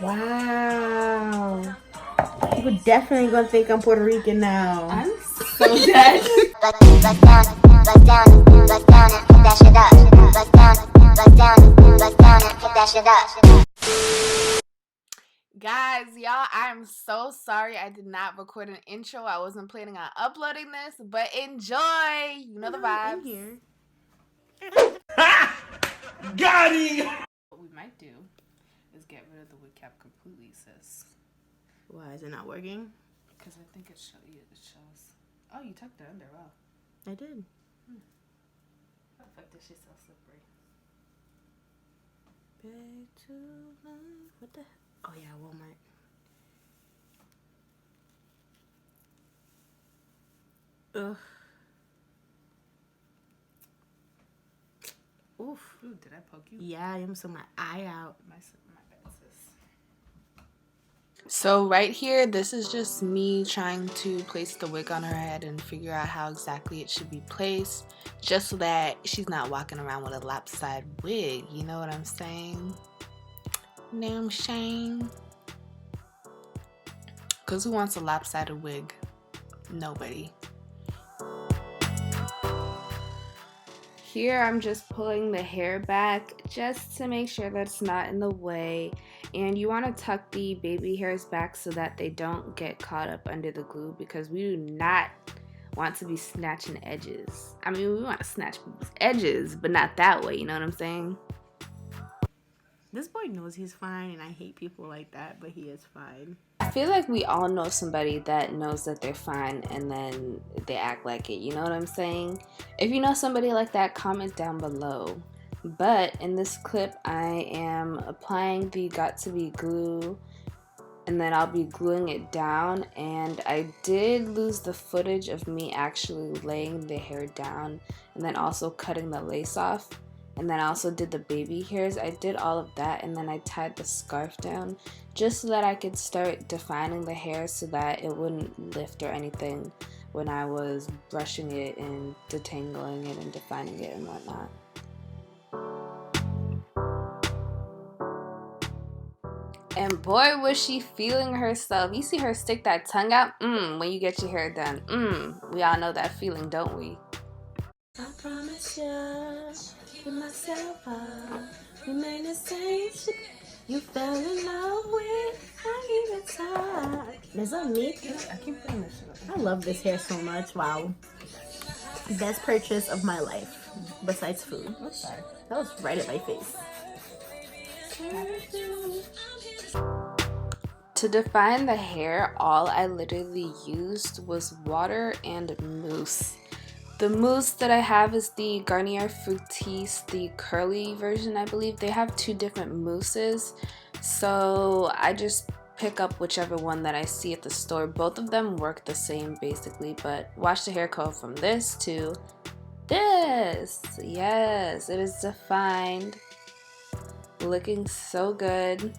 Wow. People definitely gonna think I'm Puerto Rican now. I'm so dead. Guys, y'all, I'm so sorry I did not record an intro. I wasn't planning on uploading this, but enjoy. You know the vibes. Here. Got him! What we might do is get rid of the wig cap completely, sis. Why is it not working? Because I think it shows. Oh, you tucked it under. Wow. I did. How the fuck this shit so slippery? Back to life. What the? Oh yeah, Walmart. Ugh. Oof. Ooh, did I poke you? Yeah, I almost took my eye out. My bad, sis. So right here, this is just me trying to place the wig on her head and figure out how exactly it should be placed, just so that she's not walking around with a lopsided wig. You know what I'm saying? Know what I'm saying? Because who wants a lopsided wig? Nobody. Here I'm just pulling the hair back just to make sure that it's not in the way, and you want to tuck the baby hairs back so that they don't get caught up under the glue, because we do not want to be snatching edges. I mean, we want to snatch people's edges, but not that way, you know what I'm saying? This boy knows he's fine, and I hate people like that, but he is fine. I feel like we all know somebody that knows that they're fine and then they act like it, you know what I'm saying? If you know somebody like that, comment down below. But in this clip, I am applying the Got To Be glue, and then I'll be gluing it down, and I did lose the footage of me actually laying the hair down and then also cutting the lace off. And then I also did the baby hairs. I did all of that, and then I tied the scarf down just so that I could start defining the hair so that it wouldn't lift or anything when I was brushing it and detangling it and defining it and whatnot. And boy, was she feeling herself. You see her stick that tongue out? When you get your hair done. We all know that feeling, don't we? I promise you, give myself up, remain the same. You fell in love with, I give it time. Is that me? I keep putting this shit up. I love this hair so much. Wow. Best purchase of my life, besides food. I'm sorry. That was right at my face. To define the hair, all I literally used was water and mousse. The mousse that I have is the Garnier Fructis, the curly version, I believe. They have two different mousses, so I just pick up whichever one that I see at the store. Both of them work the same basically, but watch the hair go from this to this. Yes, it is defined. Looking so good.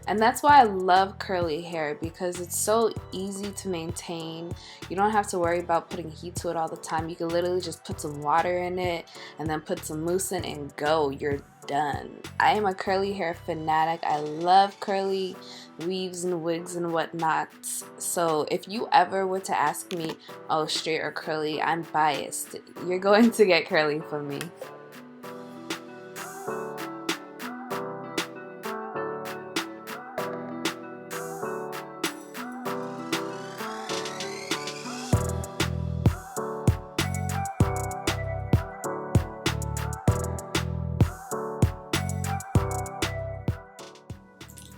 And that's why I love curly hair, because it's so easy to maintain. You don't have to worry about putting heat to it all the time. You can literally just put some water in it and then put some mousse in and go. You're done. I am a curly hair fanatic. I love curly weaves and wigs and whatnot. So if you ever were to ask me, oh, straight or curly, I'm biased. You're going to get curly from me.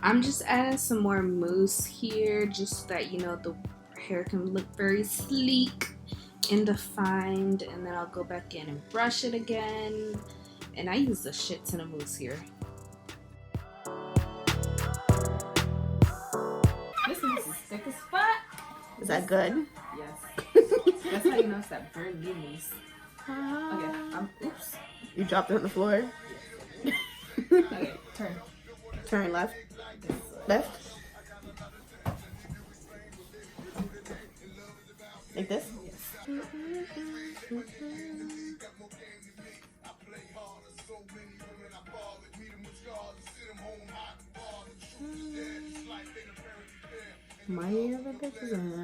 I'm just adding some more mousse here just so that, you know, the hair can look very sleek and defined, and then I'll go back in and brush it again. And I use a shit ton of mousse here. This mousse is thick as fuck. Is that good? Yes. That's how you know it's that burgundy mousse. Okay, oops. You dropped it on the floor. Okay, turn. Turn left. Left. Like this? Yes. Money other bitches and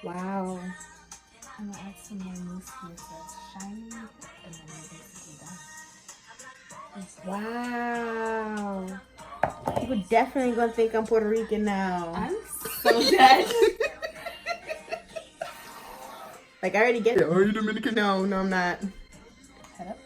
wow. I'm gonna add some more mousse here so it's shiny, and then I'm basically done. Wow. People definitely gonna think I'm Puerto Rican now. I'm so dead. Like I already get it. Are you Dominican? No, I'm not. Head up.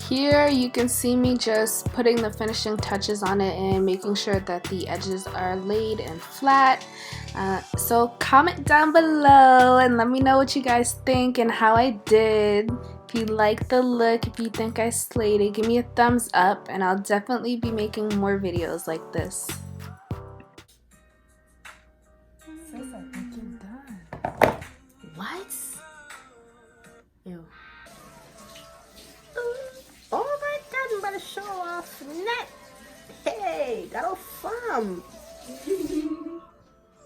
Here you can see me just putting the finishing touches on it and making sure that the edges are laid and flat. So comment down below and let me know what you guys think and how I did. If you like the look, if you think I slayed it, give me a thumbs up and I'll definitely be making more videos like this. Sis, I think you're done. What? Ew. Oh my god, I'm about to show off net. Hey, got a thumb.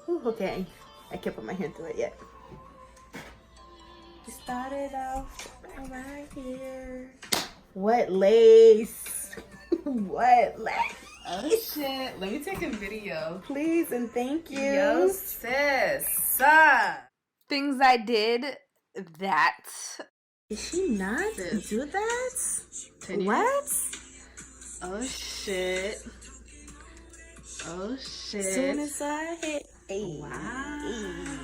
Ooh, okay. I can't put my hand through it yet. Started off right here. What lace? What lace? Oh shit, let me take a video. Please and thank you. Yo sis. Things I did that. Did she not do that? What? Oh shit. Oh shit. As soon as I hit. Wow.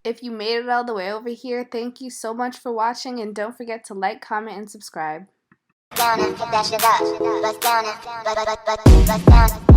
If you made it all the way over here, thank you so much for watching and don't forget to like, comment, and subscribe. Down and pick that shit up. Bust down and bust down.